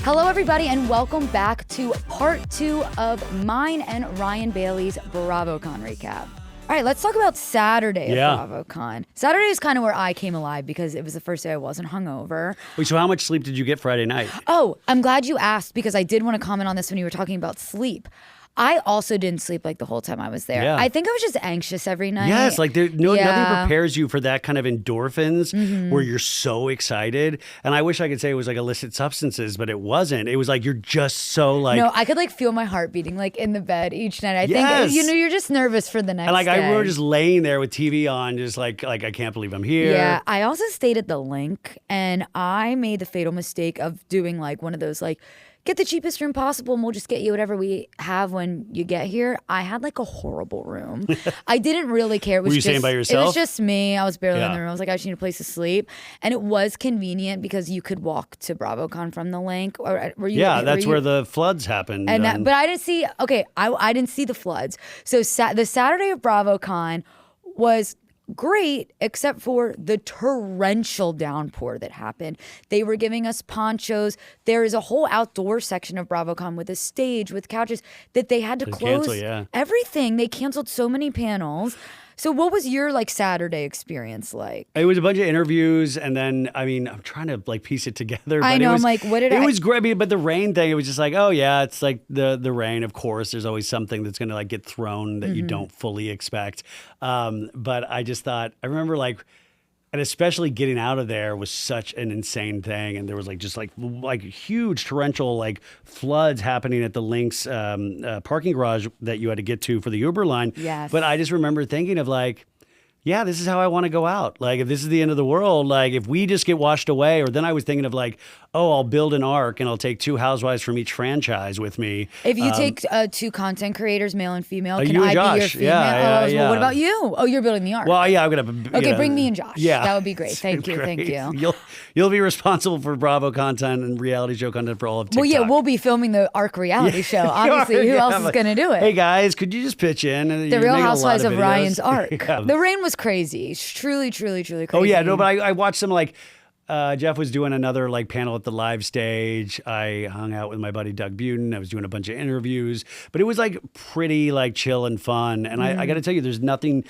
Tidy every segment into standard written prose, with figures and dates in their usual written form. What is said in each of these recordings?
Hello, everybody, and welcome back to part 2 of mine and Ryan Bailey's BravoCon recap. All right, let's talk about Saturday at BravoCon. Saturday is kind of where I came alive because it was the first day I wasn't hungover. Wait, so how much sleep did you get Friday night? Oh, I'm glad you asked because I did want to comment on this when you were talking about sleep. I also didn't sleep like the whole time I was there. Yeah. I think I was just anxious every night. Yes, like nothing prepares you for that kind of endorphins where you're so excited. And I wish I could say it was like illicit substances, but it wasn't. It was like you're just so like... No, I could like feel my heart beating like in the bed each night. I think, you're just nervous for the next and like day. I remember just laying there with TV on, just like I can't believe I'm here. Yeah, I also stayed at the Link and I made the fatal mistake of doing like one of those like, get the cheapest room possible and we'll just get you whatever we have when you get here. I had like a horrible room. I didn't really care. It was Were you staying by yourself? It was just me. I was barely in the room. I was like, I just need a place to sleep. And it was convenient because you could walk to BravoCon from the Link. Or were you? Yeah, that's where the floods happened. And but I didn't see, I didn't see the floods. So the Saturday of BravoCon was great, except for the torrential downpour that happened. They were giving us ponchos. There is a whole outdoor section of BravoCon with a stage, with couches, that they had to close everything. They canceled so many panels. So what was your like Saturday experience like? It was a bunch of interviews, and then I'm trying to like piece it together. I know. I'm like, what did It was great, but the rain thing, it was just like, oh yeah, it's like the rain. Of course, there's always something that's gonna like get thrown that you don't fully expect. But I just thought, I remember like. And especially getting out of there was such an insane thing. And there was like just like huge torrential like floods happening at the Link's parking garage that you had to get to for the Uber line. Yes. But I just remember thinking of like, yeah, this is how I want to go out. Like, if this is the end of the world, like if we just get washed away, or then I was thinking of like, oh, I'll build an ark and I'll take 2 housewives from each franchise with me. If you take 2 content creators, male and female, can you and I Josh. be your female? Yeah. Well, what about you? Oh, you're building the ark. Well, yeah, I'm gonna. Okay, bring me and Josh. Yeah, that would be great. Thank you. You'll be responsible for Bravo content and reality show content for all of TikTok. Well, yeah, we'll be filming the ark reality show. Obviously, who else is gonna do it? Hey guys, could you just pitch in? The Real Housewives of Ryan's ark. Yeah. The rain was crazy. Truly crazy. Oh yeah, no, but I watched some like. Jeff was doing another like panel at the live stage. I hung out with my buddy Doug Buden. I was doing a bunch of interviews, but it was like pretty like chill and fun. And I got to tell you, there's nothing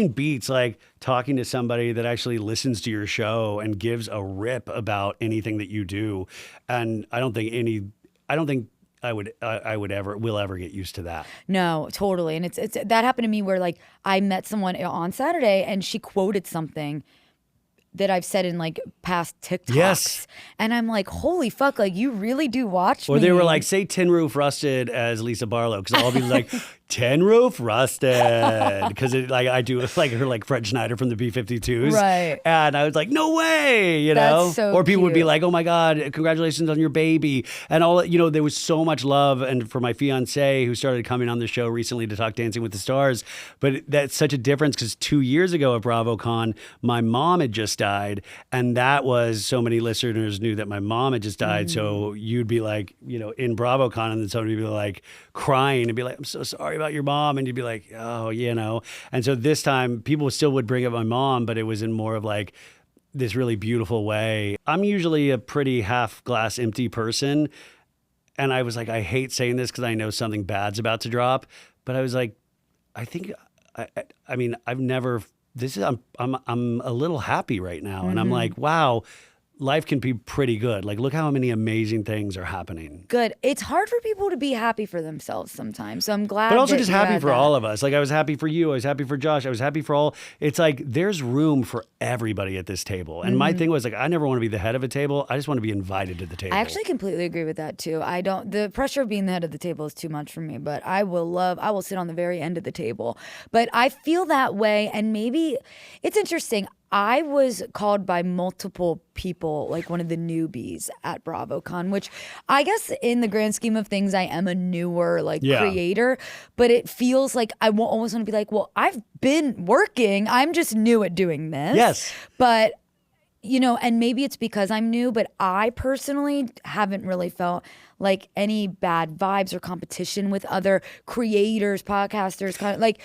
beats like talking to somebody that actually listens to your show and gives a rip about anything that you do. And I don't think I will ever get used to that. No, totally. And it's that happened to me where like I met someone on Saturday and she quoted something that I've said in like past TikToks. Yes. And I'm like, holy fuck, like you really do watch me. Or they were like, say Tin Roof Rusted as Lisa Barlow. Because I'll be like, Tin Roof Rusted. Because like I do like her like Fred Schneider from the B-52s. Right. And I was like, no way, you know? That's so or people cute. would be like, oh my God, congratulations on your baby. And all, there was so much love. And for my fiance who started coming on the show recently to talk Dancing with the Stars. But that's such a difference because 2 years ago at BravoCon, my mom had just died, and that was so many listeners knew that my mom had just died. So you'd be like, in BravoCon, and then somebody would be like crying and be like, I'm so sorry about your mom, and you'd be like, oh, And so this time people still would bring up my mom, but it was in more of like this really beautiful way. I'm usually a pretty half glass empty person, and I was like, I hate saying this because I know something bad's about to drop, but I was like, I've never. I'm a little happy right now. And I'm like, wow, life can be pretty good. Like, look how many amazing things are happening. Good. It's hard for people to be happy for themselves sometimes. So I'm glad. But also just happy for all of us. Like, I was happy for you. I was happy for Josh. I was happy for all. It's like, there's room for everybody at this table. And my thing was like, I never want to be the head of a table. I just want to be invited to the table. I actually completely agree with that too. The pressure of being the head of the table is too much for me, but I will sit on the very end of the table. But I feel that way. And maybe it's interesting. I was called by multiple people like one of the newbies at BravoCon, which I guess in the grand scheme of things, I am a newer creator, but it feels like I almost want to be like, well, I've been working. I'm just new at doing this. Yes. But and maybe it's because I'm new, but I personally haven't really felt like any bad vibes or competition with other creators, podcasters, like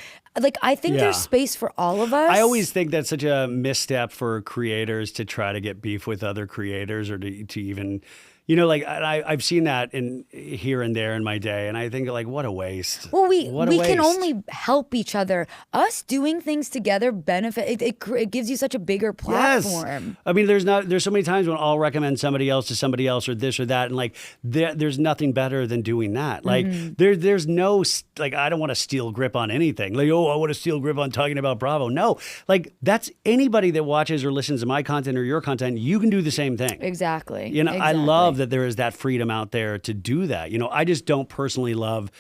I think there's space for all of us. I always think that's such a misstep for creators to try to get beef with other creators or to even, like I've seen that in here and there in my day, and I think like what a waste. Well, we can only help each other. Us doing things together benefit. It gives you such a bigger platform. Yes. I mean, there's so many times when I'll recommend somebody else to somebody else or this or that, and like there's nothing better than doing that. Like there's no like I don't want to steal grip on anything. Like I want to steal grip on talking about Bravo. No, like that's anybody that watches or listens to my content or your content. You can do the same thing. Exactly. I love that there is that freedom out there to do that. I just don't personally love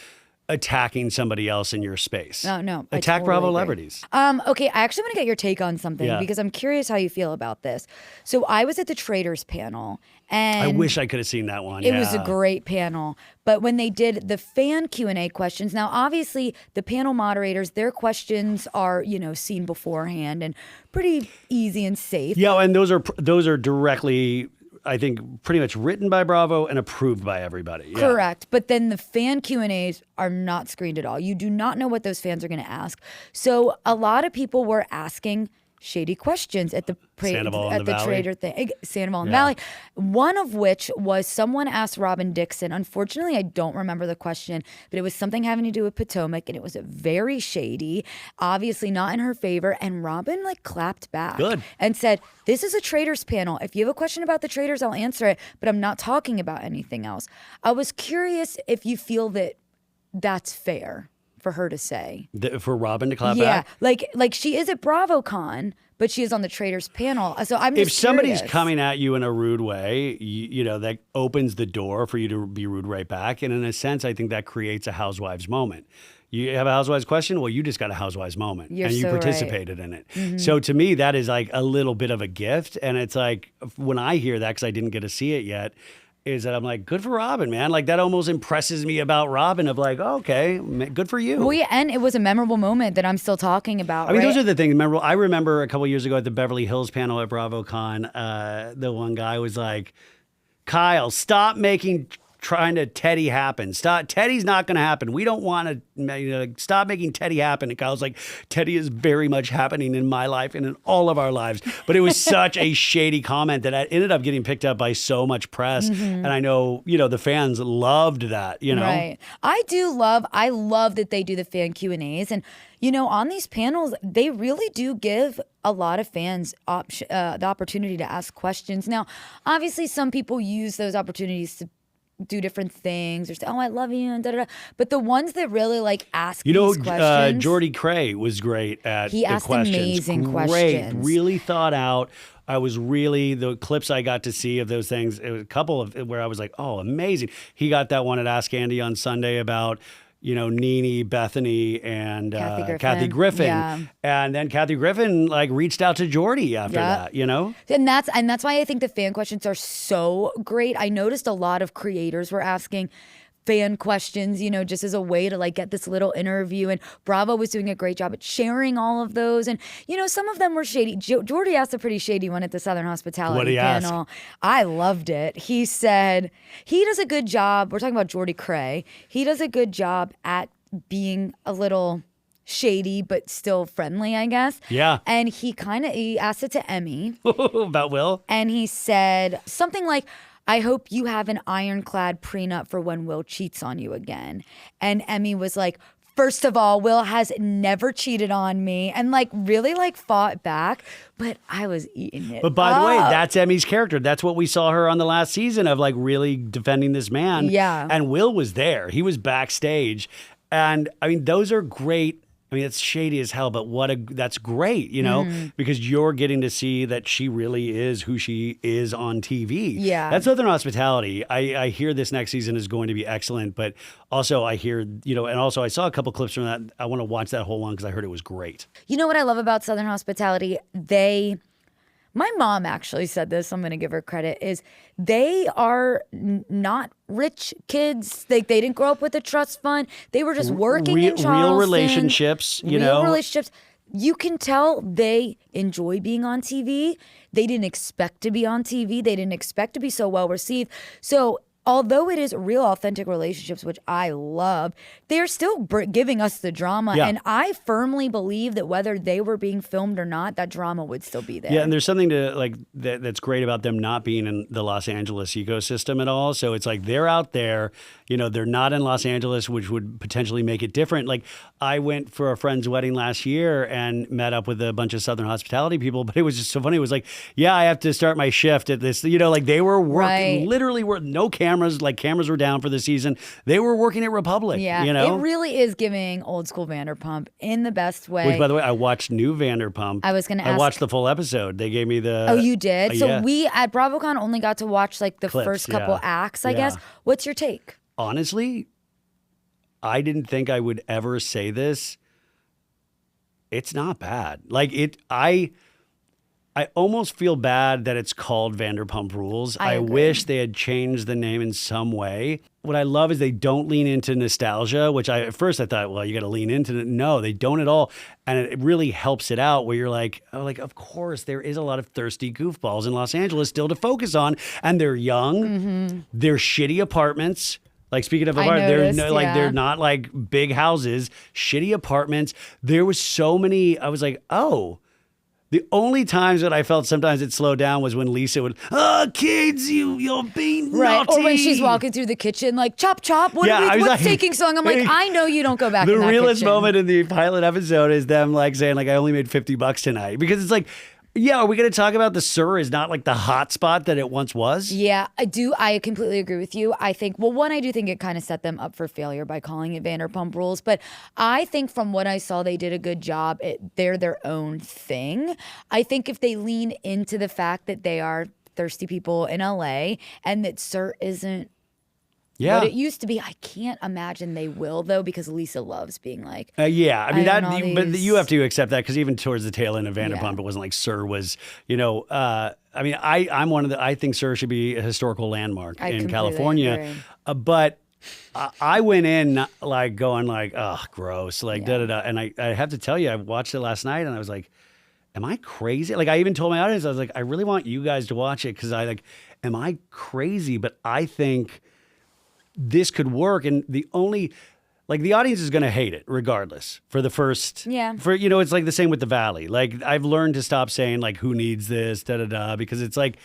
attacking somebody else in your space. No. Attack Bravo celebrities. Okay, I actually want to get your take on something because I'm curious how you feel about this. So I was at the Traders panel, and I wish I could have seen that one. It was a great panel. But when they did the fan Q&A questions, now obviously the panel moderators, their questions are, seen beforehand and pretty easy and safe. Yeah, and those are directly, I think, pretty much written by Bravo and approved by everybody. Yeah. Correct. But then the fan Q&As are not screened at all. You do not know what those fans are going to ask. So a lot of people were asking shady questions at the Trader thing, Sandoval and Valley. One of which was someone asked Robin Dixon. Unfortunately, I don't remember the question, but it was something having to do with Potomac, and it was very shady, obviously not in her favor. And Robin clapped back and said, "This is a Traders panel. If you have a question about the Traders, I'll answer it, but I'm not talking about anything else." I was curious if you feel that that's fair for her to say. For Robin to clap back? Yeah, like she is at BravoCon, but she is on the Traders panel. So I'm just If somebody's curious. coming at you in a rude way, that opens the door for you to be rude right back. And in a sense, I think that creates a Housewives moment. You have a Housewives question? Well, you just got a Housewives moment. You're and you so participated in it. So to me, that is like a little bit of a gift. And it's like, when I hear that, because I didn't get to see it yet, is that I'm like, good for Robin, man. Like that almost impresses me about Robin of like, oh, okay, good for you. Well, yeah, and it was a memorable moment that I'm still talking about. I mean, right? those are the things memorable. I remember a couple years ago at the Beverly Hills panel at BravoCon, the one guy was like, Kyle, stop trying to Teddy happen. Teddy's not going to happen. We don't want to stop making Teddy happen. And Kyle's like, Teddy is very much happening in my life and in all of our lives. But it was such a shady comment that ended up getting picked up by so much press. And I know, the fans loved that, Right. I love that they do the fan Q&As. And, on these panels, they really do give a lot of fans the opportunity to ask questions. Now, obviously, some people use those opportunities to do different things or say, "Oh, I love you," and da-da-da. But the ones that really ask these questions. Jordy Cray was great at he the asked questions. amazing Great, questions. really thought out. I was really, the clips I got to see of those things, it was a couple of where I was like, oh, amazing. He got that one at Ask Andy on Sunday about, Nene, Bethany, and Kathy Griffin. Yeah. And then Kathy Griffin reached out to Jordy after that, And that's why I think the fan questions are so great. I noticed a lot of creators were asking fan questions, just as a way to get this little interview. And Bravo was doing a great job at sharing all of those. And, some of them were shady. Jordy asked a pretty shady one at the Southern Hospitality panel. Ask? I loved it. He said he does a good job. We're talking about Jordy Cray. He does a good job at being a little shady, but still friendly, I guess. Yeah. And he asked it to Emmy. About Will? And he said something like, "I hope you have an ironclad prenup for when Will cheats on you again." And Emmy was like, "First of all, Will has never cheated on me," and really fought back. But I was eating it. But by the way, that's Emmy's character. That's what we saw her on the last season of really defending this man. Yeah. And Will was there. He was backstage. And I mean, those are great. I mean, it's shady as hell, but that's great, because you're getting to see that she really is who she is on TV. Yeah. That's Southern Hospitality. I hear this next season is going to be excellent, but also I hear, and also I saw a couple clips from that. I want to watch that whole one because I heard it was great. You know what I love about Southern Hospitality? My mom actually said this, I'm going to give her credit, is they are not rich kids. They didn't grow up with a trust fund. They were just working in Charleston. Real relationships, Real relationships. you can tell they enjoy being on TV. They didn't expect to be on TV. They didn't expect to be so well received. So although it is real authentic relationships, which I love, they're still giving us the drama. Yeah. And I firmly believe that whether they were being filmed or not, that drama would still be there. Yeah, and there's something to like that's great about them not being in the Los Angeles ecosystem at all. So it's like they're out there, they're not in Los Angeles, which would potentially make it different. Like I went for a friend's wedding last year and met up with a bunch of Southern hospitality people, but it was just so funny. It was like, yeah, I have to start my shift at this, like they were working, literally were no cameras, like cameras were down for the season. They were working at Republic. Yeah, it really is giving old school Vanderpump in the best way. Which, by the way, I watched new Vanderpump. I was going to ask. I watched the full episode. They gave me the. Oh, you did? So yeah. we at BravoCon only got to watch like the Clips, first couple yeah. acts, I guess. What's your take? Honestly, I didn't think I would ever say this. It's not bad. Like I almost feel bad that it's called Vanderpump Rules. I wish they had changed the name in some way. What I love is they don't lean into nostalgia, which at first I thought, well, you got to lean into it. No, they don't at all. And it really helps it out where you're like, of course, there is a lot of thirsty goofballs in Los Angeles still to focus on. And they're young. Mm-hmm. They're shitty apartments. Like speaking of apartments, they're not like big houses, shitty apartments. There was so many, I was like, oh. The only times that I felt sometimes it slowed down was when Lisa would, kids, you're being naughty. Or when she's walking through the kitchen, like, chop, chop, what's taking so long? I'm like, I know you don't go back in that kitchen. The realest moment in the pilot episode is them like saying, like, I only made $50 tonight. Because it's like, yeah, are we going to talk about the Sur is not like the hot spot that it once was? Yeah, I do. I completely agree with you. I think, I do think it kind of set them up for failure by calling it Vanderpump Rules. But I think from what I saw, they did a good job. They're their own thing. I think if they lean into the fact that they are thirsty people in LA and that Sur isn't what it used to be, I can't imagine they will, though, because Lisa loves being like, but you have to accept that because even towards the tail end of Vanderpump, it wasn't like Sur was, I think Sur should be a historical landmark in California. But I went in like going like, oh, gross, like da-da-da. And I have to tell you, I watched it last night and I was like, am I crazy? Like I even told my audience, I was like, I really want you guys to watch it because am I crazy? But I think this could work. And the audience is going to hate it regardless for the first, it's like the same with The Valley. Like I've learned to stop saying like, who needs this, because it's like,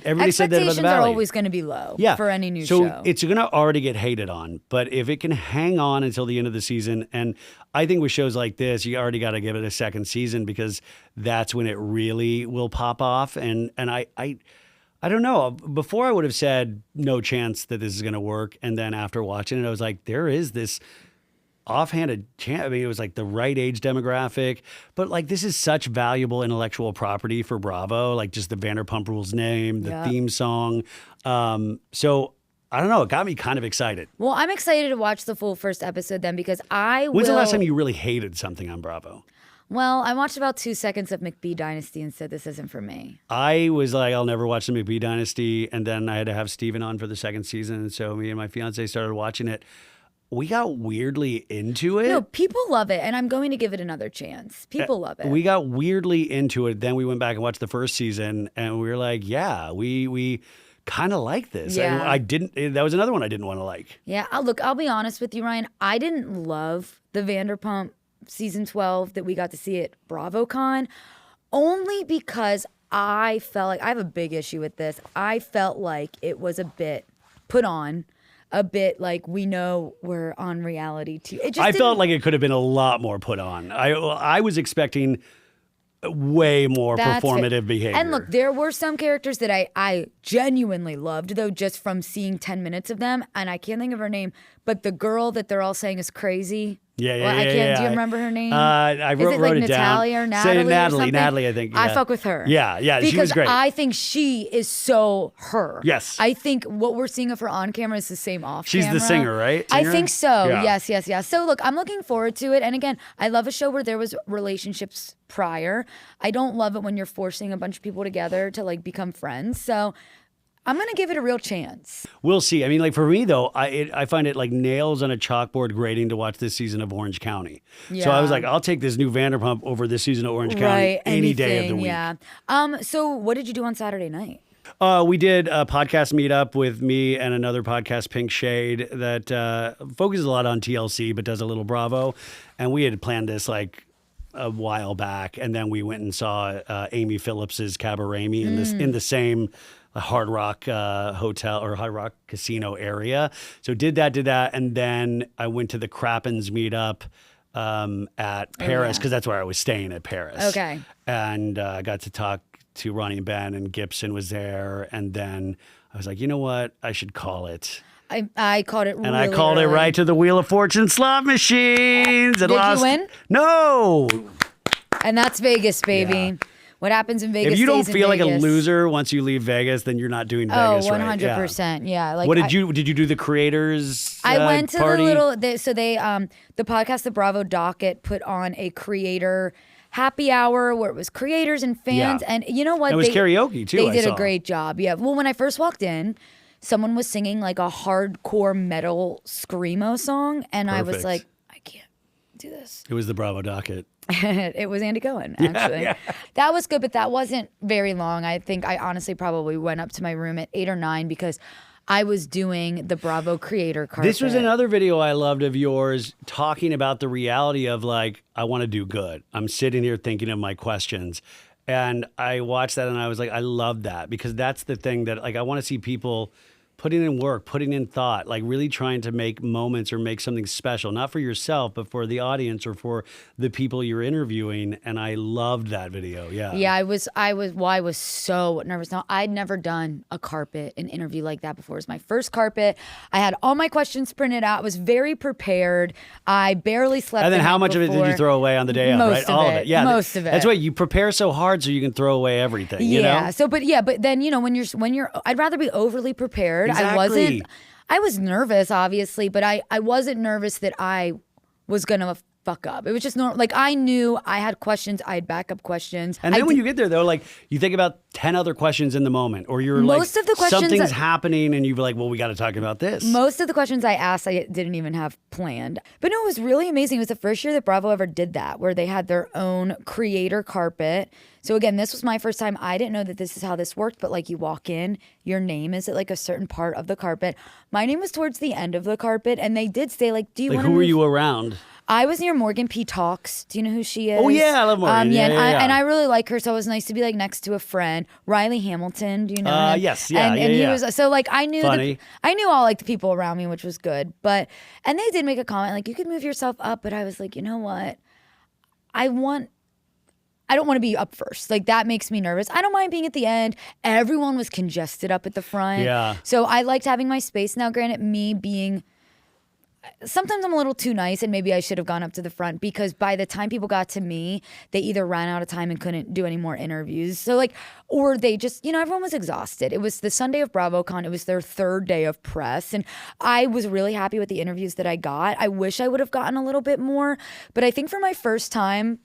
everybody said that about The Valley. Expectations are always going to be low for any new show. So it's going to already get hated on. But if it can hang on until the end of the season, and I think with shows like this, you already got to give it a second season because that's when it really will pop off. And I don't know. Before I would have said no chance that this is going to work. And then after watching it, I was like, there is this offhanded chance. I mean, it was like the right age demographic. But like, this is such valuable intellectual property for Bravo. Like just the Vanderpump Rules name, the theme song. So I don't know. It got me kind of excited. Well, I'm excited to watch the full first episode then because When's the last time you really hated something on Bravo? Well, I watched about 2 seconds of McBee Dynasty and said, this isn't for me. I was like, I'll never watch the McBee Dynasty. And then I had to have Steven on for the second season. And so me and my fiance started watching it. We got weirdly into it. No, people love it. And I'm going to give it another chance. People love it. We got weirdly into it. Then we went back and watched the first season. And we were like, yeah, we kind of like this. Yeah. That was another one I didn't want to like. Yeah. Look, I'll be honest with you, Ryan. I didn't love the Vanderpump season 12 that we got to see at BravoCon, only because I felt like I have a big issue with this. I felt like it was a bit put on, a bit like we know we're on reality TV. I felt like it could have been a lot more put on. I was expecting way more performative behavior. And look, there were some characters that I genuinely loved, though, just from seeing 10 minutes of them. And I can't think of her name, but the girl that they're all saying is crazy. Yeah. Do you remember her name? I wrote like it Natalia down. or Natalie? Natalie, I think. Yeah. I fuck with her. Yeah, she was great. Because I think she is so her. Yes. I think what we're seeing of her on camera is the same off She's camera. the singer, right? I think so. Yeah. Yes. So look, I'm looking forward to it. And again, I love a show where there was relationships prior. I don't love it when you're forcing a bunch of people together to like become friends. So I'm going to give it a real chance. We'll see. I mean, like for me though, I find it like nails on a chalkboard grading to watch this season of Orange County. Yeah. So I was like, I'll take this new Vanderpump over this season of Orange County any day of the week. Yeah. So what did you do on Saturday night? We did a podcast meetup with me and another podcast, Pink Shade, that focuses a lot on TLC but does a little Bravo. And we had planned this like a while back, and then we went and saw Amy Phillips's Cabaret Me in the same Hard Rock hotel or Hard Rock casino area. So did that, and then I went to the Crappens meetup at Paris because that's where I was staying at Paris. Okay, and I got to talk to Ronnie and Ben, and Gibson was there, and then I was like, you know what, I should call it. I called it, and I called it right to the Wheel of Fortune slot machines. Did you win? No. And that's Vegas, baby. Yeah. What happens in Vegas? If you don't feel like Vegas. a loser once you leave Vegas, then you're not doing Vegas right. 100%. Yeah. Like, what did you do? The creators? I went to party? the little. The podcast, the Bravo Docket, put on a creator happy hour where it was creators and fans, and you know what? It was karaoke too. They did a great job. Yeah. Well, when I first walked in, someone was singing like a hardcore metal screamo song, and I was like, I can't do this. It was the Bravo Docket. It was Andy Cohen, actually. Yeah. That was good, but that wasn't very long. I think I honestly probably went up to my room at 8 or 9 because I was doing the Bravo creator carpet. This was another video I loved of yours talking about the reality of like, I want to do good. I'm sitting here thinking of my questions. And I watched that and I was like, I love that because that's the thing that like, I want to see people putting in work, putting in thought, like really trying to make moments or make something special, not for yourself, but for the audience or for the people you're interviewing. And I loved that video. Yeah. Yeah, I was so nervous. Now, I'd never done a carpet, an interview like that before. It was my first carpet. I had all my questions printed out. I was very prepared. I barely slept. And then how much of it did you throw away on the day of, right? All of it. Yeah. Most of it. That's why you prepare so hard so you can throw away everything. You know? So, but then, when you're, I'd rather be overly prepared. Exactly. I was nervous, obviously, but I wasn't nervous that I was going to fuck up. It was just normal. Like, I knew I had questions. I had backup questions. And then when you get there, though, like, you think about 10 other questions in the moment, or you're most like, of the questions something's happening, and you're like, well, we got to talk about this. Most of the questions I asked, I didn't even have planned. But no, it was really amazing. It was the first year that Bravo ever did that, where they had their own creator carpet. So again, this was my first time. I didn't know that this is how this worked, but like you walk in, your name is at like a certain part of the carpet. My name was towards the end of the carpet, and they did say like, do you want to who were you around? I was near Morgan P. Talks. Do you know who she is? Oh yeah, I love Morgan. And I really like her, so it was nice to be like next to a friend. Riley Hamilton, do you know him? Yes, and he was so like I knew I knew all like the people around me, which was good. But and they did make a comment like you could move yourself up, but I was like, you know what? I don't want to be up first. Like that makes me nervous. I don't mind being at the end. Everyone was congested up at the front. Yeah. So I liked having my space. Now, granted, me being sometimes I'm a little too nice and maybe I should have gone up to the front because by the time people got to me, they either ran out of time and couldn't do any more interviews. So like, or they just, everyone was exhausted. It was the Sunday of BravoCon. It was their third day of press. And I was really happy with the interviews that I got. I wish I would have gotten a little bit more, but I think for my first time,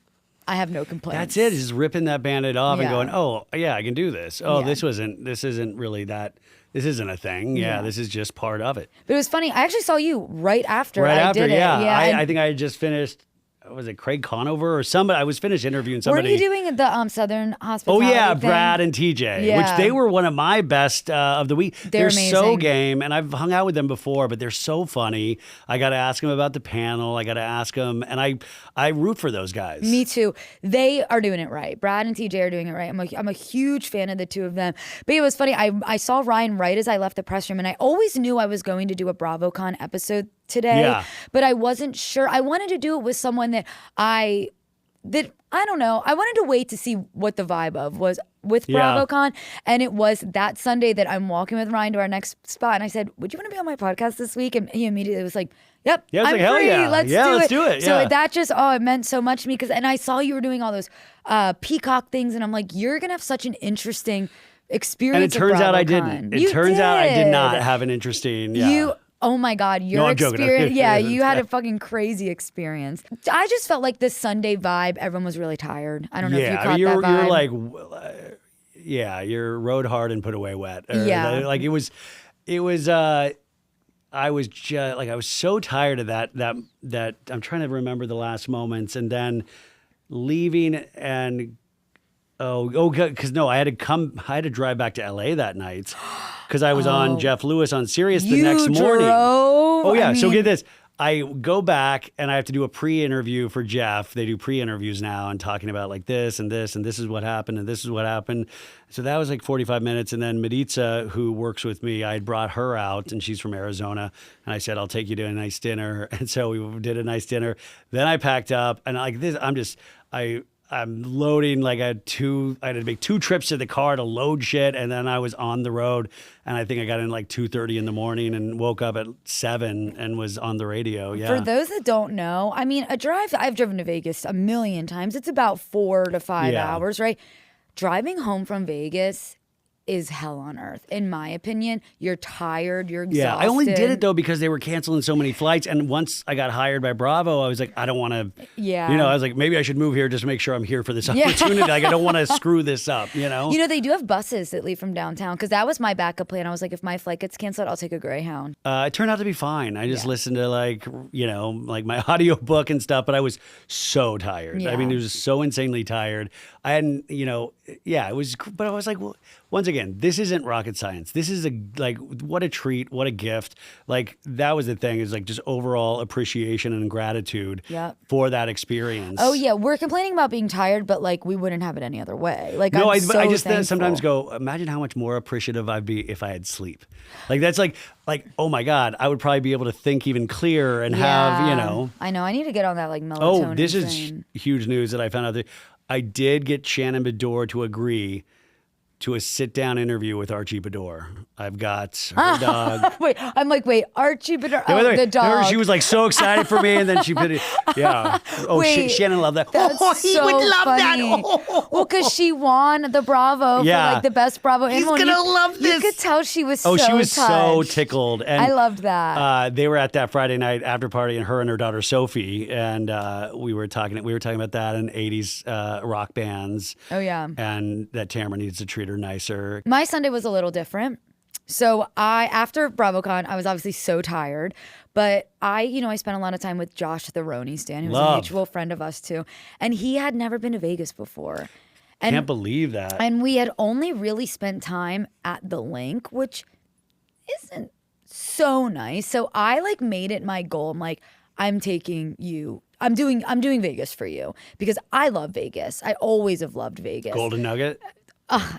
I have no complaints. That's it. Just ripping that Band-Aid off and going, oh yeah, I can do this. Oh, this isn't really that. This isn't a thing. Yeah, this is just part of it. But it was funny. I actually saw you right after I did it. Yeah, I think I had just finished. Was it Craig Conover or somebody? I was finished interviewing somebody. Weren't you doing the Southern Hospitality Oh yeah, thing? Brad and TJ, which they were one of my best of the week. They're amazing. So game, and I've hung out with them before, but they're so funny. I got to ask them about the panel. I got to ask them, and I root for those guys. Me too. They are doing it right. Brad and TJ are doing it right. I'm a huge fan of the two of them. But it was funny. I saw Ryan right as I left the press room, and I always knew I was going to do a BravoCon episode today, but I wasn't sure. I wanted to do it with someone that I don't know. I wanted to wait to see what the vibe of was with BravoCon, and it was that Sunday that I'm walking with Ryan to our next spot, and I said, "Would you want to be on my podcast this week?" And he immediately was like, "Yep, yeah, I'm free. Hell yeah. Let's do it." Yeah. So that just it meant so much to me and I saw you were doing all those peacock things, and I'm like, you're gonna have such an interesting experience. And it turns out I didn't. It turns out I did not have an interesting. Yeah. Oh my God, your experience. Yeah, you had a fucking crazy experience. I just felt like this Sunday vibe, everyone was really tired. I don't know if you caught that vibe. You're like, yeah, you're rode hard and put away wet. Or, Yeah. like it was. I was just like I was so tired of that. I'm trying to remember the last moments, and then leaving and because no, I had to drive back to L.A. that night because I was on Jeff Lewis on Sirius the next morning. Oh yeah, so get this. I go back and I have to do a pre-interview for Jeff. They do pre-interviews now and talking about like this and this and this is what happened and this is what happened. So that was like 45 minutes. And then Maritza, who works with me, I had brought her out and she's from Arizona. And I said, I'll take you to a nice dinner. And so we did a nice dinner. Then I packed up and like this, I'm loading like I had to make 2 trips to the car to load shit, and then I was on the road, and I think I got in like 2:30 in the morning and woke up at 7 and was on the radio. Yeah. For those that don't know, I mean, I've driven to Vegas a million times. It's about 4 to 5 hours, right? Driving home from Vegas is hell on earth, in my opinion. You're tired, you're exhausted. Yeah, I only did it though because they were canceling so many flights. And once I got hired by Bravo, I was like, I don't want to. Yeah. I was like, maybe I should move here just to make sure I'm here for this opportunity. Like, I don't want to screw this up. They do have buses that leave from downtown because that was my backup plan. I was like, if my flight gets canceled, I'll take a Greyhound. It turned out to be fine. I just listened to like my audiobook and stuff, but I was so tired. Yeah. I mean, it was so insanely tired. I hadn't, it was, but I was like, well, once again, this isn't rocket science. This is what a treat, what a gift. Like that was the thing, is like just overall appreciation and gratitude for that experience. Oh yeah, we're complaining about being tired, but like we wouldn't have it any other way. Like no, I just sometimes go, imagine how much more appreciative I'd be if I had sleep. Like that's like oh my God, I would probably be able to think even clearer and have. I know. I need to get on that like melatonin. Oh, this is huge news that I found out that I did get Shannon Bedore to agree to a sit-down interview with Archie Bedore. I've got her dog. Wait, Archie Bedore. The dog. Remember, she was like so excited for me, and then she put it. Yeah. Oh, Shannon loved that. He would love that. Well, because she won the Bravo for like the best Bravo animal. He's gonna love this. You could tell she was. She was so touched. tickled. And I loved that. They were at that Friday night after party, and her and her daughter Sophie, and we were talking about that and 80s rock bands. Oh yeah. And that Tamara needs to treat her nicer. My Sunday was a little different. So after BravoCon, I was obviously so tired, but I spent a lot of time with Josh the Roni Stan, who's a mutual friend of us too. And he had never been to Vegas before. Can't believe that. And we had only really spent time at the Link, which isn't so nice. So I like made it my goal. I'm like, I'm taking you. I'm doing Vegas for you because I love Vegas. I always have loved Vegas. Golden Nugget?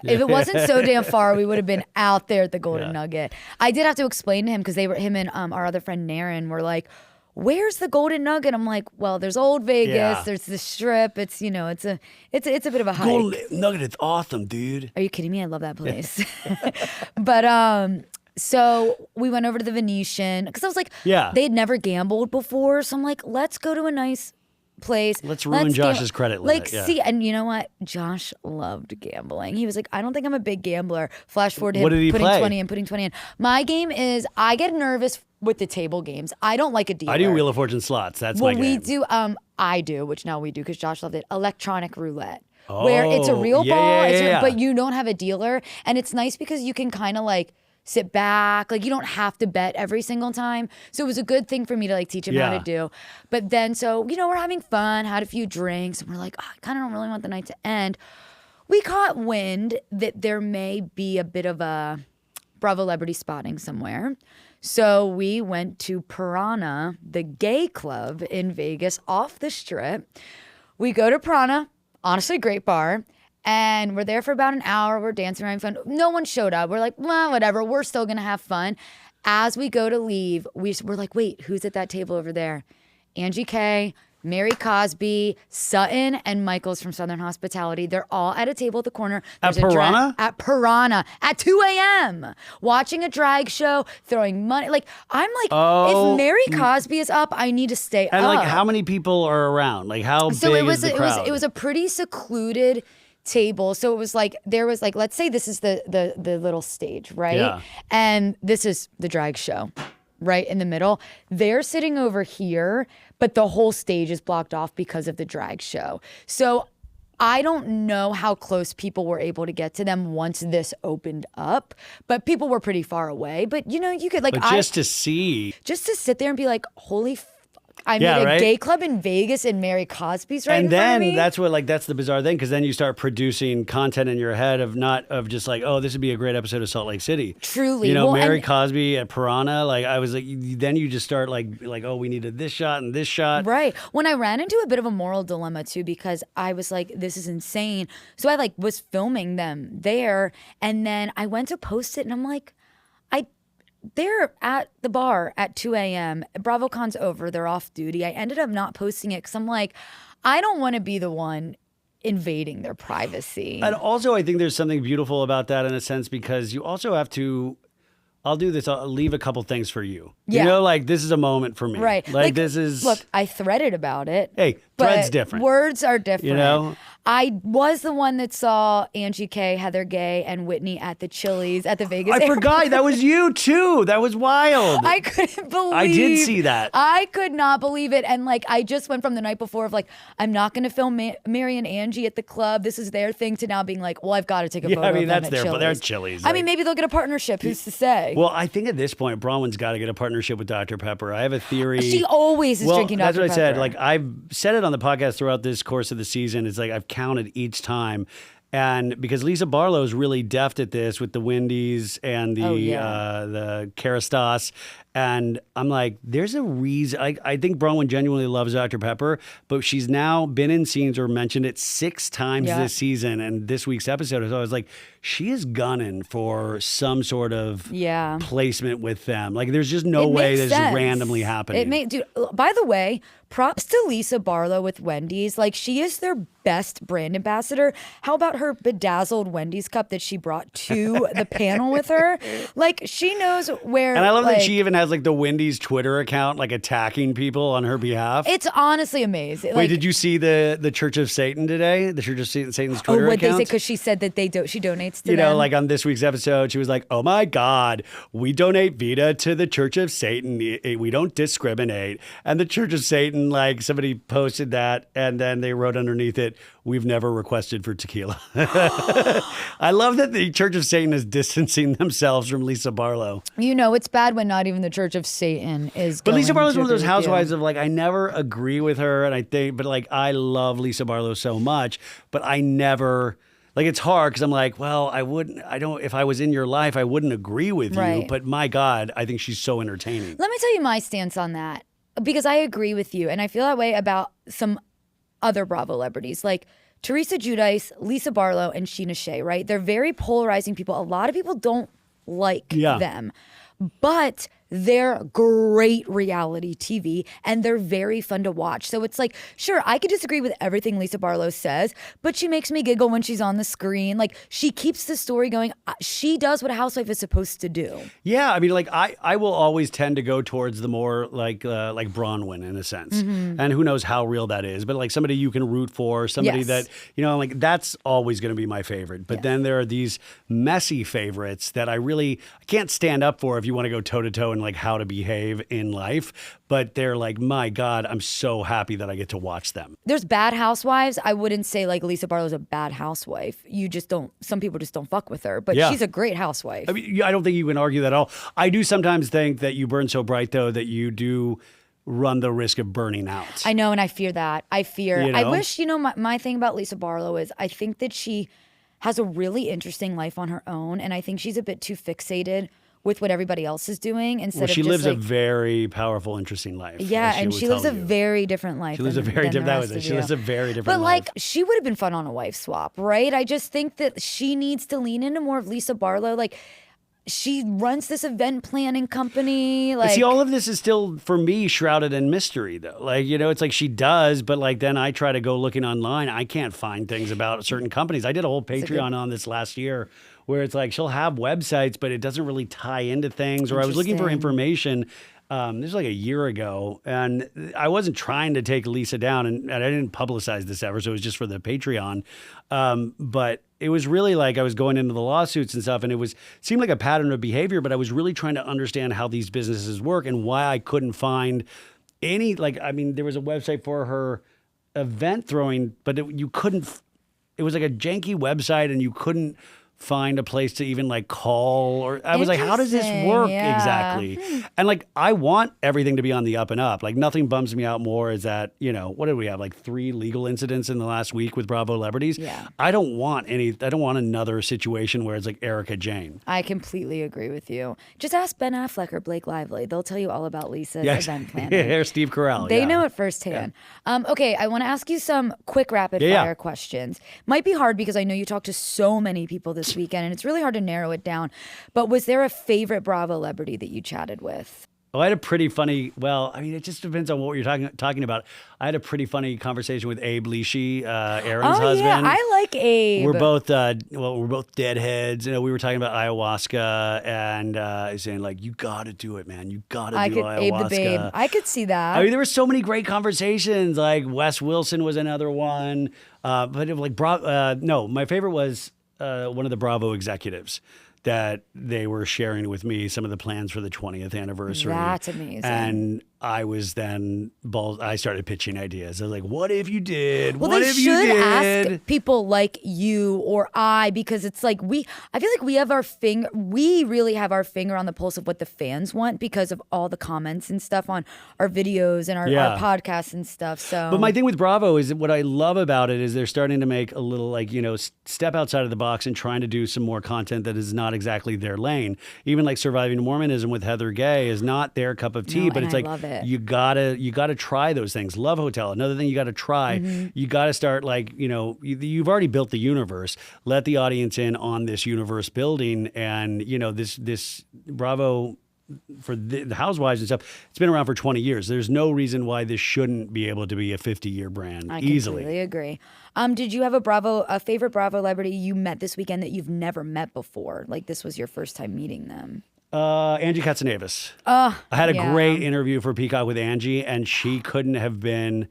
If it wasn't so damn far, we would have been out there at the Golden Nugget. I did have to explain to him because him and our other friend Naren were like, "Where's the Golden Nugget?" I'm like, "Well, there's Old Vegas, there's the Strip. It's it's a bit of a hike." Golden Nugget, it's awesome, dude. Are you kidding me? I love that place. But so we went over to the Venetian because I was like, they had never gambled before, so I'm like, let's go to a nice place. Let's ruin Josh's credit limit. See, and you know what? Josh loved gambling. He was like, I don't think I'm a big gambler. Flash forward to him putting 20 in, putting 20 in. My game is I get nervous with the table games. I don't like a dealer. I do Wheel of Fortune slots. That's my game. We do, I do, which now we do because Josh loved it, electronic roulette. Where it's a real ball, but you don't have a dealer. And it's nice because you can kind of like sit back. Like you don't have to bet every single time. So it was a good thing for me to like teach him how to do. But then so, we're having fun, had a few drinks, and we're like, I kind of don't really want the night to end. We caught wind that there may be a bit of a Bravo celebrity spotting somewhere. So we went to Piranha, the gay club in Vegas off the Strip. We go to Piranha, honestly great bar. And we're there for about an hour. We're dancing around, fun. No one showed up. We're like, well, whatever. We're still going to have fun. As we go to leave, we're like, wait, who's at that table over there? Angie K, Mary Cosby, Sutton, and Michael's from Southern Hospitality. They're all at a table at the corner. At Piranha? At Piranha at 2 a.m. watching a drag show, throwing money. Like, I'm like, if Mary Cosby is up, I need to stay up. And like, how many people are around? Like, how big is the crowd? It was a pretty secluded table. So it was like, there was like, let's say this is the little stage, right? Yeah. And this is the drag show right in the middle. They're sitting over here, but the whole stage is blocked off because of the drag show. So I don't know how close people were able to get to them once this opened up, but people were pretty far away. But you could But just to see. just to sit there and be like, holy fuck. I Yeah, made a right? gay club in Vegas and Mary Cosby's right And in front of then me. that's the bizarre thing, because then you start producing content in your head of just like, oh, this would be a great episode of Salt Lake City. Truly. Well, Well, Mary and- Cosby at Piranha, like I was like, then you just start like, oh, we needed this shot and this shot. Right. When I ran into a bit of a moral dilemma too, because I was like, this is insane. So I was filming them there, and then I went to post it, and I'm like, they're at the bar at 2 a.m. BravoCon's over. They're off duty. I ended up not posting it because I'm like, I don't want to be the one invading their privacy. And also, I think there's something beautiful about that in a sense, because you also have to. I'll do this. I'll leave a couple things for you. Yeah. Like this is a moment for me. Right. Like this is. Look, I threaded about it. Hey, but thread's different. Words are different. You know? I was the one that saw Angie K, Heather Gay, and Whitney at the Chili's at the Vegas I airport. forgot that was you too. That was wild. I couldn't believe. I did see that. I could not believe it. And I just went from the night before of I'm not going to film Mary and Angie at the club. This is their thing, to now being like, well, I've got to take a photo I mean, of them that's at their, Chili's. they're Chili's. I mean, maybe they'll get a partnership. Who's to say? Well, I think at this point, Bronwyn's got to get a partnership with Dr. Pepper. I have a theory. She always is drinking Dr. That's what Pepper. I said. I've said it on the podcast throughout this course of the season. It's like I've counted each time. And because Lisa Barlow is really deft at this with the Wendy's and the Kerastase. And I'm like, there's a reason. I think Bronwyn genuinely loves Dr. Pepper, but she's now been in scenes or mentioned it 6 times this season and this week's episode. So I was like, she is gunning for some sort of placement with them. Like, there's just no way this is randomly happening. Dude, by the way, props to Lisa Barlow with Wendy's. She is their best brand ambassador. How about her bedazzled Wendy's cup that she brought to the panel with her? She knows where. And I love that she even has the Wendy's Twitter account, attacking people on her behalf. It's honestly amazing. Wait, did you see the Church of Satan today? The Church of Satan's Twitter what account? they say, because she said that she donates to them. On this week's episode, she was like, oh my God, we donate Vita to the Church of Satan. We don't discriminate. And the Church of Satan, somebody posted that, and then they wrote underneath it, we've never requested for tequila. I love that the Church of Satan is distancing themselves from Lisa Barlow. It's bad when not even the Church of Satan is. But Lisa Barlow's to one of those agree with you. housewives of I never agree with her, and I love Lisa Barlow so much, but I never. It's hard because I'm if I was in your life, I wouldn't agree with you. But my God, I think she's so entertaining. Let me tell you my stance on that, because I agree with you. And I feel that way about some other Bravo celebrities, like Teresa Giudice, Lisa Barlow, and Sheena Shea, right? They're very polarizing people. A lot of people don't like them. But they're great reality TV, and they're very fun to watch. So it's sure, I could disagree with everything Lisa Barlow says, but she makes me giggle when she's on the screen. She keeps the story going. She does what a housewife is supposed to do. Yeah, I mean, I will always tend to go towards the more like Bronwyn in a sense. Mm-hmm. And who knows how real that is, but somebody you can root for, somebody that, that's always going to be my favorite. But then there are these messy favorites that I can't stand up for if you want to go toe to toe and how to behave in life, but they're my God, I'm so happy that I get to watch them. There's bad housewives. I wouldn't say Lisa Barlow's a bad housewife. Some people just don't fuck with her, but she's a great housewife. I mean, I don't think you can argue that at all. I do sometimes think that you burn so bright though that you do run the risk of burning out. I know, and I fear that. I wish, my thing about Lisa Barlow is I think that she has a really interesting life on her own, and I think she's a bit too fixated with what everybody else is doing instead of she just lives a very powerful, interesting life. Yeah, and she lives a very different life. She lives a very different. She lives a very different life. But she would have been fun on a wife swap, right? I just think that she needs to lean into more of Lisa Barlow. She runs this event planning company. See, all of this is still, for me, shrouded in mystery, though. It's she does, but then I try to go looking online. I can't find things about certain companies. I did a whole Patreon on this last year where it's she'll have websites, but it doesn't really tie into things. Or I was looking for information. This was a year ago, and I wasn't trying to take Lisa down, and I didn't publicize this ever, so it was just for the Patreon. But it was really I was going into the lawsuits and stuff, and it seemed like a pattern of behavior, but I was really trying to understand how these businesses work and why I couldn't find any, there was a website for her event throwing, but you couldn't it was like a janky website, and you couldn't find a place to even like call, or I was like, how does this work exactly? And like, I want everything to be on the up and up. Like, nothing bums me out more is that, what did we have? Like 3 legal incidents in the last week with Bravo celebrities. Yeah. I don't want another situation where it's like Erica Jane. I completely agree with you. Just ask Ben Affleck or Blake Lively. They'll tell you all about Lisa's event planning. Or Steve Carell. They know it firsthand. Okay, I want to ask you some quick rapid fire questions. Might be hard because I know you talked to so many people this weekend, and it's really hard to narrow it down. But was there a favorite Bravo celebrity that you chatted with? Oh, I had a pretty funny. Well, I mean, it just depends on what you're talking about. I had a pretty funny conversation with Abe Lishi, Aaron's husband. Yeah, I like Abe. We're both we're both deadheads. We were talking about ayahuasca, and he's saying like, you got to do it, man. You got to do ayahuasca. Abe the babe. I could see that. I mean, there were so many great conversations. Like Wes Wilson was another one, but like my favorite was one of the Bravo executives that they were sharing with me some of the plans for the 20th anniversary. That's amazing. And I was then I started pitching ideas. I was like, what if you did? Well, what they if you should did? ask people like you or I, because it's like I feel like we really have our finger on the pulse of what the fans want because of all the comments and stuff on our videos and our podcasts and stuff. So, but my thing with Bravo is that what I love about it is they're starting to make a little step outside of the box and trying to do some more content that is not exactly their lane. Even like Surviving Mormonism with Heather Gay is not their cup of tea, but it's like, you gotta try those things. Love Hotel, another thing you gotta try. Mm-hmm. You gotta start like, you've already built the universe. Let the audience in on this universe building, and this Bravo for the Housewives and stuff. It's been around for 20 years. There's no reason why this shouldn't be able to be a 50-year brand easily. I completely agree. Did you have a favorite Bravo celebrity you met this weekend that you've never met before? Like this was your first time meeting them? Angie Katzenevas. I had a great interview for Peacock with Angie, and she couldn't have been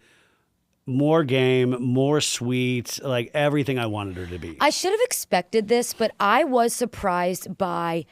more game, more sweet, like everything I wanted her to be. I should have expected this, but I was surprised by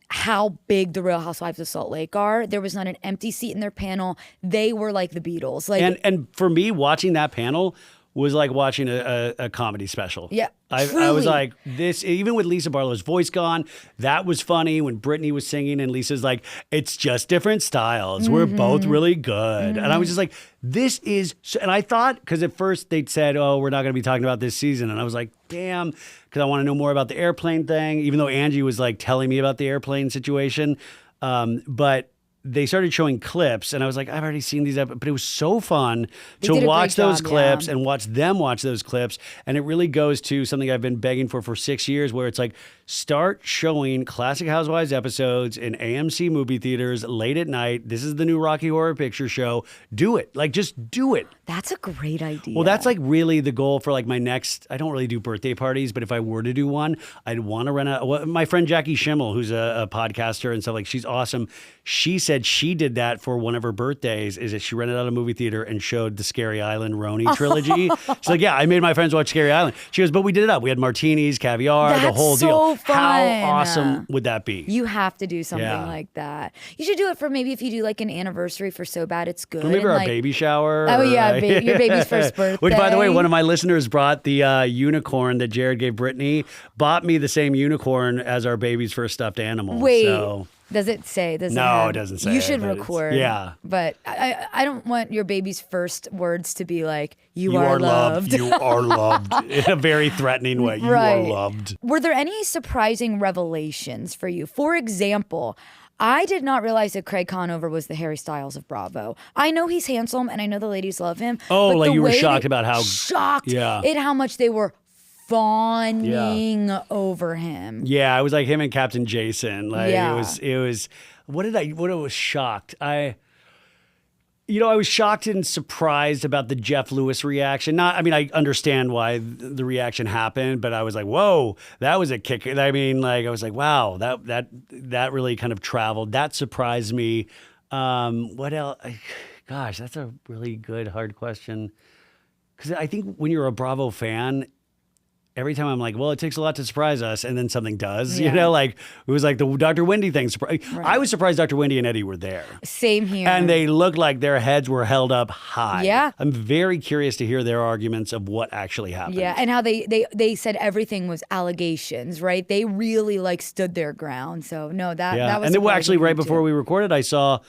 how big the Real Housewives of Salt Lake are. There was not an empty seat in their panel. They were like the Beatles. Like, and for me, watching that panel was like watching a comedy special. Yeah. I was like, this, even with Lisa Barlow's voice gone, that was funny when Brittany was singing and Lisa's like, it's just different styles. Mm-hmm. We're both really good. Mm-hmm. And I was just like, this is, and I thought, because at first they'd said, oh, we're not going to be talking about this season. And I was like, damn, because I want to know more about the airplane thing, even though Angie was like telling me about the airplane situation. But they started showing clips, and I was like, I've already seen these, but it was so fun to watch those clips and watch them watch those clips. And it really goes to something I've been begging for 6 years, where it's like, start showing classic Housewives episodes in AMC movie theaters late at night. This is the new Rocky Horror Picture Show. Do it. Like, just do it. That's a great idea. Well, that's like really the goal for like my next, I don't really do birthday parties, but if I were to do one, I'd want to rent my friend Jackie Schimmel, who's a podcaster and stuff, like, she's awesome. She said she did that for one of her birthdays, is that she rented out a movie theater and showed the Scary Island Roni trilogy. She's like, yeah, I made my friends watch Scary Island. She goes, but we did it up. We had martinis, caviar, the whole deal. Fun. How awesome would that be? You have to do something like that. You should do it for maybe if you do like an anniversary for So Bad It's Good. Or maybe our baby shower. Oh, yeah, your baby's first birthday. Which, by the way, one of my listeners brought the unicorn that Jared gave Brittany, bought me the same unicorn as our baby's first stuffed animal. Wait. So. Does it say? No, it doesn't say. You should record. Yeah. But I don't want your baby's first words to be like, you are loved. You are loved. In a very threatening way. You are loved. Were there any surprising revelations for you? For example, I did not realize that Craig Conover was the Harry Styles of Bravo. I know he's handsome and I know the ladies love him. Oh, like you were shocked about how... Shocked at how much they were fawning over him. Yeah, it was like him and Captain Jason. Like it was what I was shocked. I was shocked and surprised about the Jeff Lewis reaction. I understand why the reaction happened, but I was like, whoa, that was a kick. I mean, like, I was like, wow, that really kind of traveled. That surprised me. What else? Gosh, that's a really good, hard question. Because I think when you're a Bravo fan, every time I'm like, well, it takes a lot to surprise us, and then something does. Yeah. You know, like it was like the Dr. Wendy thing. Right. I was surprised Dr. Wendy and Eddie were there. Same here. And they looked like their heads were held up high. Yeah. I'm very curious to hear their arguments of what actually happened. Yeah, and how they said everything was allegations, right? They really like stood their ground. So no, that was. And then surprising actually to me, right before too. we recorded, I saw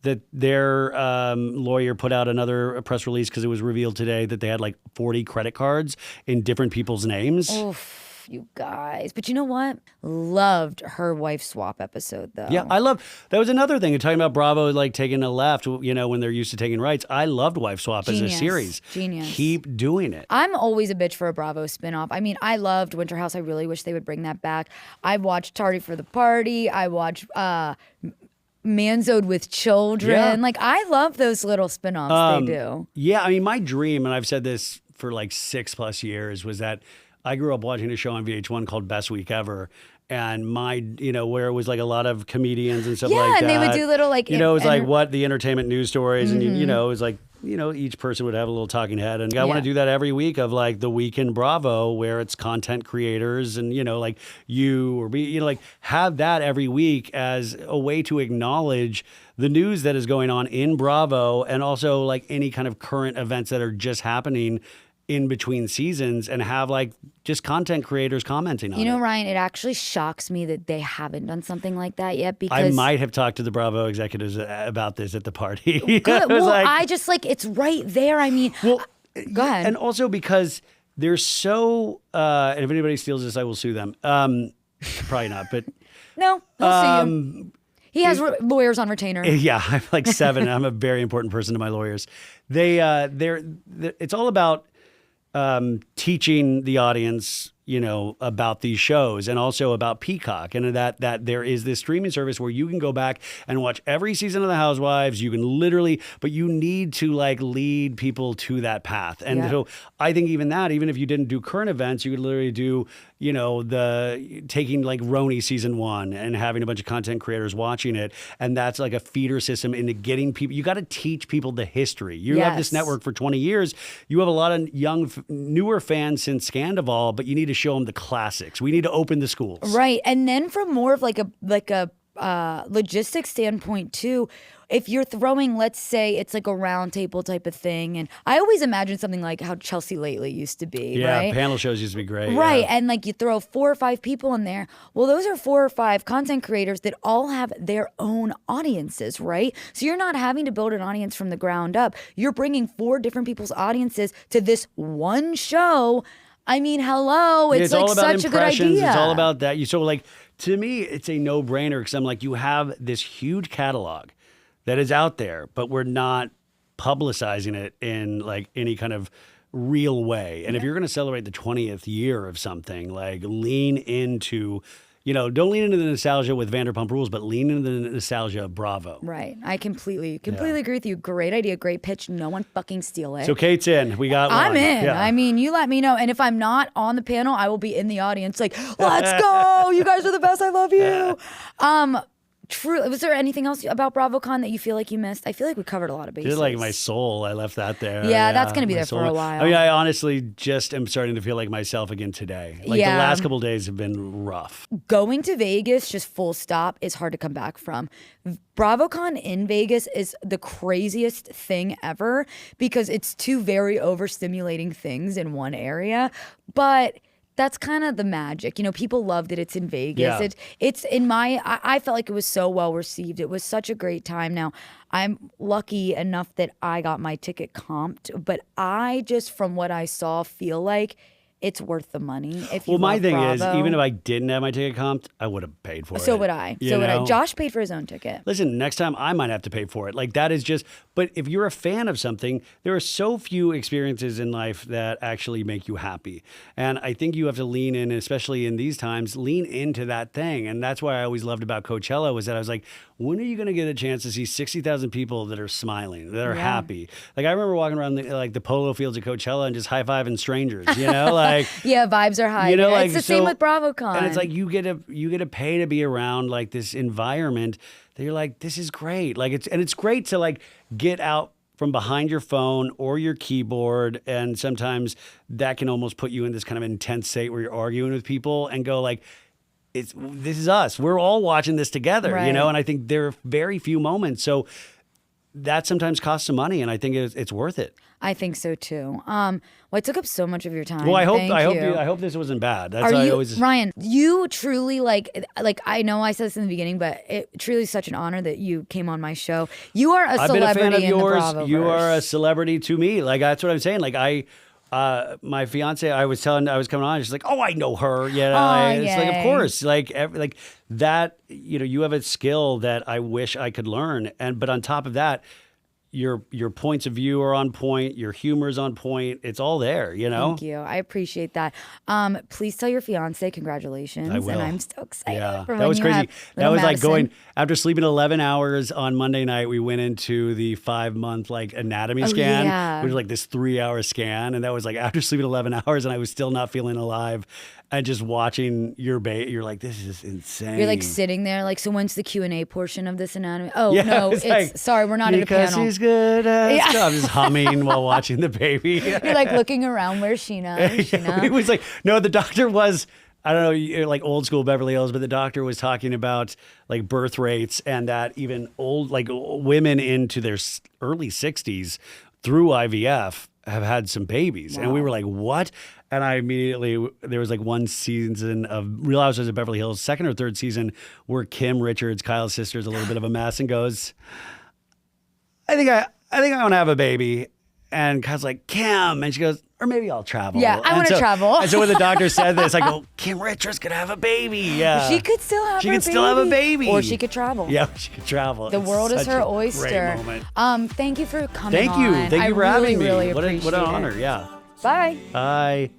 that their lawyer put out another press release because it was revealed today that they had like 40 credit cards in different people's names. Oof, you guys. But you know what? Loved her wife swap episode though. Yeah, that was another thing. Talking about Bravo like taking a left, you know, when they're used to taking rights. I loved Wife Swap as a Genius. series. Genius. Keep doing it. I'm always a bitch for a Bravo spinoff. I mean, I loved Winter House. I really wish they would bring that back. I watched Tardy for the Party. I watched Manzo'd with Children. Yeah. Like, I love those little spinoffs they do. Yeah, I mean, my dream, and I've said this for like 6+ years, was that I grew up watching a show on VH1 called Best Week Ever. And where it was like a lot of comedians and stuff like that. Yeah, and they would do little like... it was like what the entertainment news stories. And, it was like, each person would have a little talking head. And I want to do that every week of like the week in Bravo where it's content creators and, like you or me, like have that every week as a way to acknowledge the news that is going on in Bravo and also like any kind of current events that are just happening in between seasons and have like just content creators commenting on it. Ryan, it actually shocks me that they haven't done something like that yet because I might have talked to the Bravo executives about this at the party. Good. Well, I just like it's right there. I mean, go ahead. And also because they're so, and if anybody steals this, I will sue them. Probably not, but no, he'll sue you. He has lawyers on retainer. Yeah, I'm like 7. I'm a very important person to my lawyers. It's all about teaching the audience, about these shows and also about Peacock and that there is this streaming service where you can go back and watch every season of the Housewives. You can literally, but you need to like lead people to that path. And so I think even if you didn't do current events, you could literally do, the taking like Roni season 1 and having a bunch of content creators watching it. And that's like a feeder system into getting people. You got to teach people the history. You have this network for 20 years. You have a lot of newer fans since Scandival, but you need to show them the classics. We need to open the schools. Right. And then from more of like a logistics standpoint too, if you're throwing, let's say it's like a round table type of thing. And I always imagine something like how Chelsea Lately used to be. Yeah, right? Panel shows used to be great. Right. Yeah. And like you throw 4 or 5 people in there. Well, those are 4 or 5 content creators that all have their own audiences, right? So you're not having to build an audience from the ground up. You're bringing 4 different people's audiences to this one show. I mean, hello. It's like all about such a good impressions. idea. It's all about that. So like, to me, it's a no-brainer because I'm like, you have this huge catalog that is out there, but we're not publicizing it in like any kind of real way. And if you're going to celebrate the 20th year of something, like lean into, don't lean into the nostalgia with Vanderpump Rules, but lean into the nostalgia of Bravo. Right. I completely agree with you. Great idea. Great pitch. No one fucking steal it. So Kate's in. We got one. I'm in. Yeah. I mean, you let me know. And if I'm not on the panel, I will be in the audience like, let's go. You guys are the best. I love you. True. Was there anything else about BravoCon that you feel like you missed? I feel like we covered a lot of bases. Just like my soul, I left that there. Yeah, that's going to be my there for a while. I mean, I honestly just am starting to feel like myself again today. Like the last couple of days have been rough. Going to Vegas, just full stop, is hard to come back from. BravoCon in Vegas is the craziest thing ever because it's 2 very overstimulating things in one area. But that's kind of the magic. People loved it. It's in Vegas. Yeah. It's in I felt like it was so well received. It was such a great time. Now, I'm lucky enough that I got my ticket comped, but I just, from what I saw, feel like it's worth the money. My thing Bravo. is, even if I didn't have my ticket comped, I would have paid for it. So would I. Josh paid for his own ticket. Listen, next time I might have to pay for it. Like that is just, but if you're a fan of something, there are so few experiences in life that actually make you happy. And I think you have to lean in, especially in these times, lean into that thing. And that's why I always loved about Coachella was that I was like, when are you going to get a chance to see 60,000 people that are smiling, that are happy? Like I remember walking around the polo fields at Coachella and just high-fiving strangers, like yeah, vibes are high. It's the same with BravoCon. And it's like you get to pay to be around like this environment that you're like, this is great. Like it's great to like get out from behind your phone or your keyboard. And sometimes that can almost put you in this kind of intense state where you're arguing with people and go like, this is us. We're all watching this together, Right. you know? And I think there are very few moments. So that sometimes costs some money, and I think it's worth it. I think so too. Well, I took up so much of your time. Well, I Thank you. hope this wasn't bad. That's Are why I you, always. Ryan, you truly like I know I said this in the beginning, but it truly is such an honor that you came on my show. You are a I've been a celebrity fan of in yours. the Bravoverse. You are a celebrity to me. Like that's what I'm saying. Like my fiance, I was coming on. She's like, "Oh, I know her." Yeah, it's like, of yay. course, like that. You know, you have a skill that I wish I could learn. But on top of that, your points of view are on point. Your humor is on point. It's all there. You know. Thank you. I appreciate that. Please tell your fiance congratulations. I will. And I'm so excited. Yeah, for that when was you crazy. have That little was like Madison. going after sleeping 11 hours on Monday night. We went into the 5-month like anatomy scan, yeah. which was like this 3-hour scan, and that was like after sleeping 11 hours, and I was still not feeling alive. And just watching your baby, you're like, this is insane. You're like sitting there, like, so when's the Q&A portion of this anatomy? Oh, Yeah, no, it's it's like, sorry, we're not at a because panel. he's good. Yeah. I'm just humming while watching the baby. You're like looking around, where's Sheena? Where's Sheena? It was like, no, the doctor was, I don't know, like old school Beverly Hills, but the doctor was talking about like birth rates and that even old, like women into their early 60s through IVF have had some babies. Wow. And we were like, what? And I immediately, there was like one season of Real Housewives of Beverly Hills, second or third season, where Kim Richards, Kyle's sister, is a little bit of a mess and goes, I think I want to have a baby. And Kyle's like, Kim. And she goes, or maybe I'll travel. Yeah, I And want to so- travel. And so when the doctor said this, I go, Kim Richards could have a baby. Yeah. She could still have She her could still have a baby. Or she could travel. Yeah, she could travel. The It's world is such her a oyster. Great moment. Thank you for coming Thank you. on. Thank you for I having really, me. really What an appreciate honor. it. Yeah. Bye. Bye.